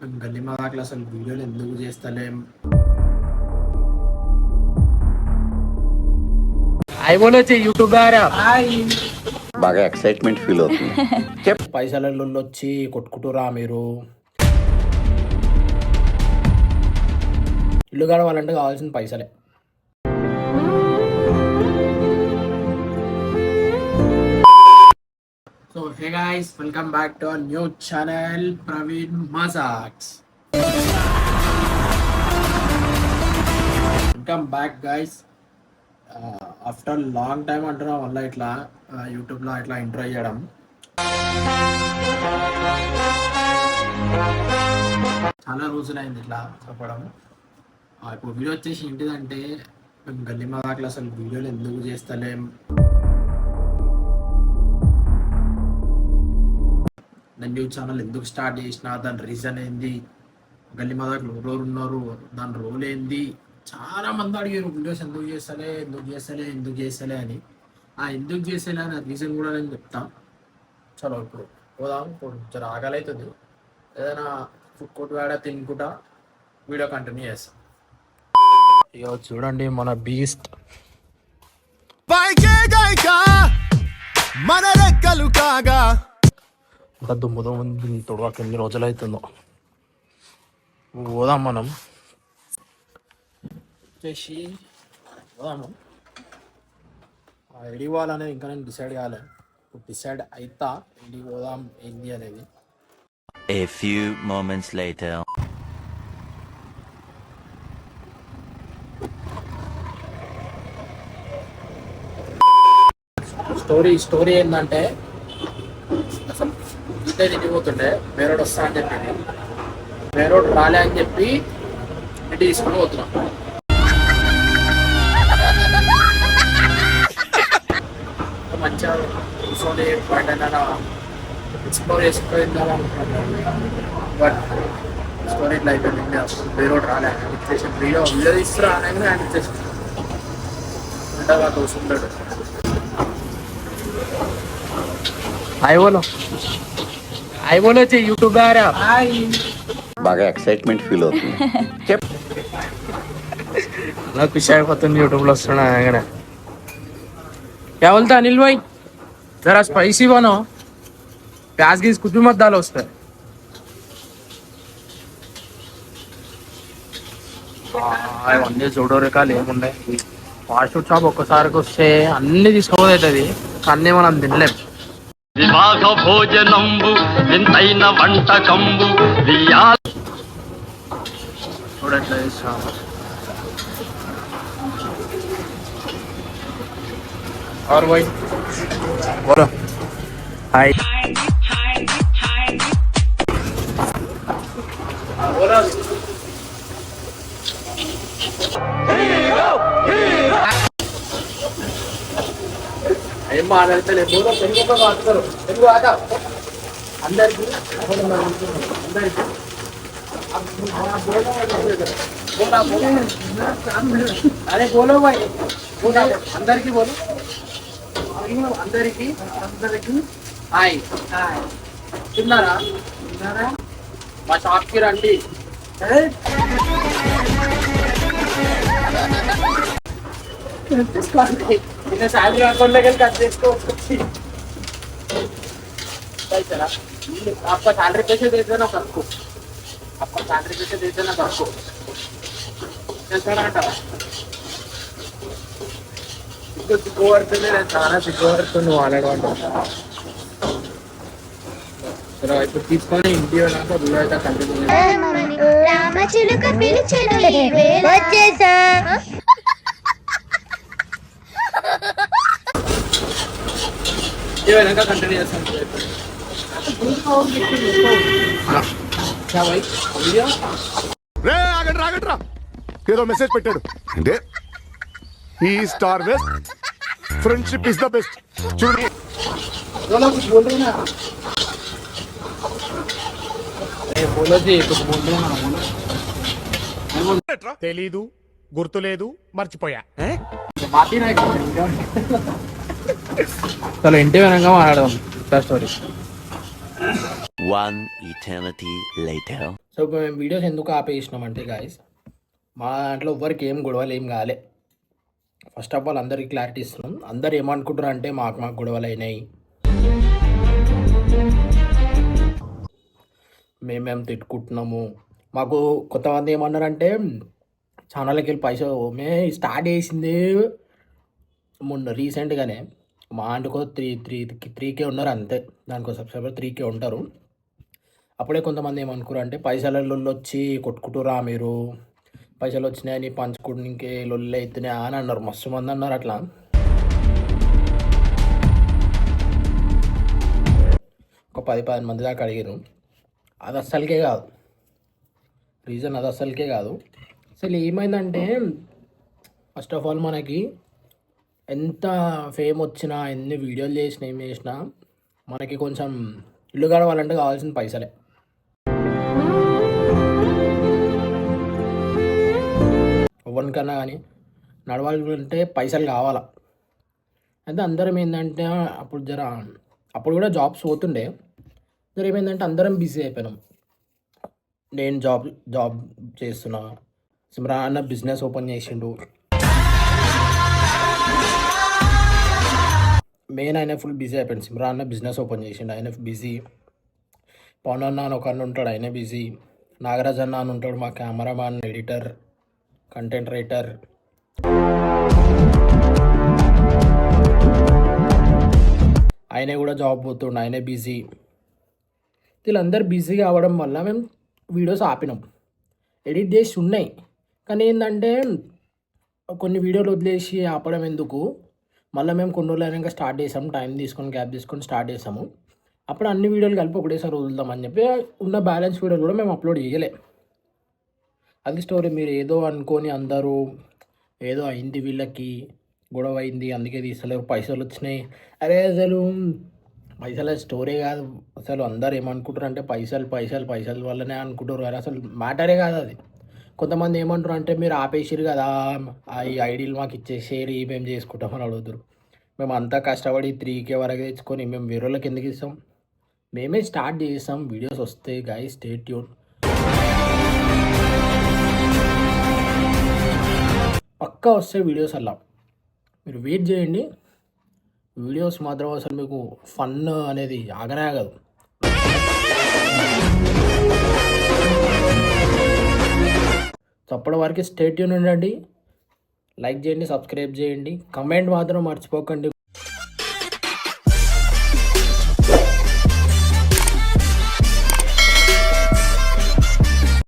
గల్లీ మగాట్లు అసలు వీడియోలు ఎందుకు చేస్తలేం? హాయ్ బోలో యూట్యూబ్ బాగా ఎక్సైట్మెంట్ ఫీల్ అవుతుంది. పైసలలో వచ్చి కొట్టుకుంటురా మీరు? ఇల్లు గడవాలంటే కావాల్సిన పైసలే. So hey guys, welcome back to our new channel Praveen Majaks. Welcome back guys. After long time అంటున్నా వల్ల ఇట్లా యూట్యూబ్లో ఇట్లా ఇంట్రో చేయడం. చాలా రోజులైంది ఇట్లా చెప్పడం. ఇప్పుడు వీడియో వచ్చేసి ఏంటిదంటే, మేము గల్లీ మగాట్లు అసలు వీడియోలు ఎందుకు చేస్తలేం, నేను న్యూస్ ఛానల్ ఎందుకు స్టార్ట్ చేసిన, దాని రీజన్ ఏంది, గల్లీ మగాట్లు ఎవరెవరు ఉన్నారు, దాని రోల్ ఏంది, చాలా మంది అడిగారు వీడియోస్ ఎందుకు చేస్తలే అని. ఆ ఎందుకు చేస్తలే అని రీజన్ కూడా నేను చెప్తా. చలో ఇప్పుడు పోదాం. ఇప్పుడు జర ఆకలవుతుంది, ఏదైనా ఫుడ్ కోర్ట్ వాడ తినుకుంటా వీడియో కంటిన్యూ చేస్తాం. ఇక చూడండి మన బీస్ట్ మన రెక్కలు కాగా ఇంకా దుమ్ము తొడవాక ఎన్ని రోజులు అవుతుందో. పోదాం మనం వచ్చేసి పోదాము. ఎడి పోవాలనేది ఇంకా నేను డిసైడ్ కాలే. ఇప్పుడు డిసైడ్ అవుతా ఎడి పోదాం ఏంది అనేది. A few moments later. Story ఏంటంటే, అసలు ఇంటే తిరిగిపోతుండే వేరోడు వస్తా అని చెప్పింది. వేరోడు రాలే అని చెప్పి ఇంటి తీసుకుని పోతున్నాం. మంచిగా కూర్చొని బయట ఎక్స్ప్లోర్ చేసుకుందాం అనుకుంటున్నాను. బట్ స్టోరీ ఇట్లా అయిపోయింది. వేరోడు రాలే అని వీడియో తీస్తున్నా అనేది ఆయన ఇచ్చేసి ఉండగా చూసుకుంటాడు. హాయ్ బోలో యూట్యూబ్ బాగా ఎక్సైట్మెంట్ ఫీల్ అవుతుంది. అలా ఖుషి అయిపోతుంది యూట్యూబ్లో వస్తున్నా. क्या बोलता अनिल भाई, जरा स्पाइसी बनो, प्याज की कुछ भी मत डालो उस पर. అవన్నీ చూడో రకాలు ఏమున్నాయి. ఫాస్ట్ ఫుడ్ షాప్ ఒక్కసారికి వస్తే అన్ని తీసుకోబోతుంది, అన్నీ మనం తినలేం. వివాహ భోజనంబు వింతైన వంటకంబు చూడట్లా చేస్తాము. और भाई बोलो हाय. ఏం మాట్లాడతలే, बोलो తెలుగు में बात करो, తెలుగు आता అందరికి अरे बोलो भाई, बोलो అందరికి बोलो అందరికి హాయ్. తిన్నారా? మా షాప్కి రండి. తీసుకోండి, నిన్న సాయంత్రం అకౌంట్లోకి వెళ్ళి కట్ చేసుకోవచ్చు. आपका सैलरी कैसे देते ना सबको, आपका सैलरी कैसे देते ना सबको సిగ్గుపడుతుంది. నేను చాలా సిగ్గుపడుతుంది మాట్లాడమంటే. ఇప్పుడు తీసుకొని ఇంటి వెళ్ళాక వీడియో అయితే కంటిన్యూ వెళ్ళాక కంటిన్యూ చేస్తాను. రాగట్రా ఏదో మెసేజ్ పెట్టాడు అంటే ఈ star west friendship is the best. చూడండి తెలీదు, గుర్తులేదు, మర్చిపోయా. చలో ఇంటి వెనక మాట్లాడదాం story. One eternity later. So ఇప్పుడు మేము వీడియోస్ ఎందుకు ఆపేసినామంటే గాయస్, మా దాంట్లో ఎవ్వరికి ఏం గొడవలు ఏం కాలే. ఫస్ట్ ఆఫ్ ఆల్ అందరికీ క్లారిటీ ఇస్తున్నాం. అందరు ఏమనుకుంటారు అంటే మాకు గొడవలు అయినాయి, మేమేం తిట్టుకుంటున్నాము. మాకు కొంతమంది ఏమన్నారంటే ఛానల్కి వెళ్ళి పైసలు స్టార్ట్ చేసింది మొన్న రీసెంట్గానే. మా అంటుకో 3K ఉన్నారు అంతే, దానికో సబ్స్క్రైబర్ 3K ఉంటారు. అప్పుడే కొంతమంది ఏమనుకున్నారు అంటే పైసలలో వచ్చి కొట్టుకుంటురా మీరు, పైసలు వచ్చినాయని పంచుకోవడానికి లొల్లి అవుతున్నాయా అని అన్నారు. మస్తు మంది అన్నారు అట్లా. ఒక 10-15 మంది దాకా అడిగారు. అది అస్సలకే కాదు రీజన్, అది అస్సలకే కాదు. అసలు ఏమైందంటే ఫస్ట్ ఆఫ్ ఆల్ మనకి ఎంత ఫేమ్ వచ్చినా, ఎన్ని వీడియోలు చేసినా, ఏం చేసినా మనకి కొంచెం ఇల్లు గడవాలంటే కావాల్సిన పైసలే. ఎవరికన్నా కానీ నడవాలంటే పైసలు కావాలా. అయితే అందరం ఏంటంటే అప్పుడు కూడా జాబ్స్ పోతుండే. ఏమైందంటే అందరం బిజీ అయిపోయినాం. నేను జాబ్ చేస్తున్నా, సిమ్రాన్ అన్న బిజినెస్ ఓపెన్ చేసిండు, మెయిన్ ఆయన ఫుల్ బిజీ అయిపోయింది. సిమ్రాన్ అన్న బిజినెస్ ఓపెన్ చేసిండు, ఆయన బిజీ. పవన్ అన్న అని ఒక అన్న ఉంటాడు, ఆయన బిజీ. నాగరాజ్ అన్న అని ఉంటాడు, మా కెమెరామాన్, ఎడిటర్, కంటెంట్ రైటర్. ఆయనే కూడా జాబ్ పోతుండు, ఆయనే బిజీ. వీళ్ళందరూ బిజీగా అవ్వడం వల్ల మేము వీడియోస్ ఆపినాం. ఎడిట్ చేసి ఉన్నాయి కానీ ఏంటంటే కొన్ని వీడియోలు వదిలేసి ఆపడం ఎందుకు, మళ్ళీ మేము కొన్ని రోజులు అయినాక స్టార్ట్ చేసాము. టైం తీసుకొని గ్యాప్ తీసుకొని స్టార్ట్ చేసాము. అప్పుడు అన్ని వీడియోలు కలిపి ఒకటేసారి వదులుదామని చెప్పి ఉన్న బ్యాలెన్స్ వీడియోలు కూడా మేము అప్లోడ్ చేయలే. అది స్టోరీ. మీరు ఏదో అనుకొని అందరూ ఏదో అయింది, వీళ్ళకి గొడవ అయింది అందుకే తీస్తలేరు, పైసలు వచ్చినాయి. అరే అసలు పైసల స్టోరీ కాదు. అసలు అందరు ఏమనుకుంటారు అంటే పైసలు వల్లనే అనుకుంటారు కానీ అసలు మ్యాటరే కాదు అది. కొంతమంది ఏమంటారు అంటే మీరు ఆపేసిరు కదా, ఈ ఐడీలు మాకు ఇచ్చేసేరి మేము చేసుకుంటామని అడుగుతారు. మేము అంతా కష్టపడి 3K వరకు తెచ్చుకొని మేము వేరే వాళ్ళకి ఎందుకు ఇస్తాం? మేమే స్టార్ట్ చేస్తాం. వీడియోస్ వస్తాయి గైస్, స్టే ట్యూన్. పక్కా వస్తాయి వీడియోస్. అలా మీరు వెయిట్ చేయండి. వీడియోస్ మాత్రం అసలు మీకు ఫన్ అనేది ఆగనే ఆగదు. అప్పటి వరకు స్టే ట్యూన్ ఉండండి. లైక్ చేయండి, సబ్స్క్రైబ్ చేయండి, కమెంట్ మాత్రం మర్చిపోకండి.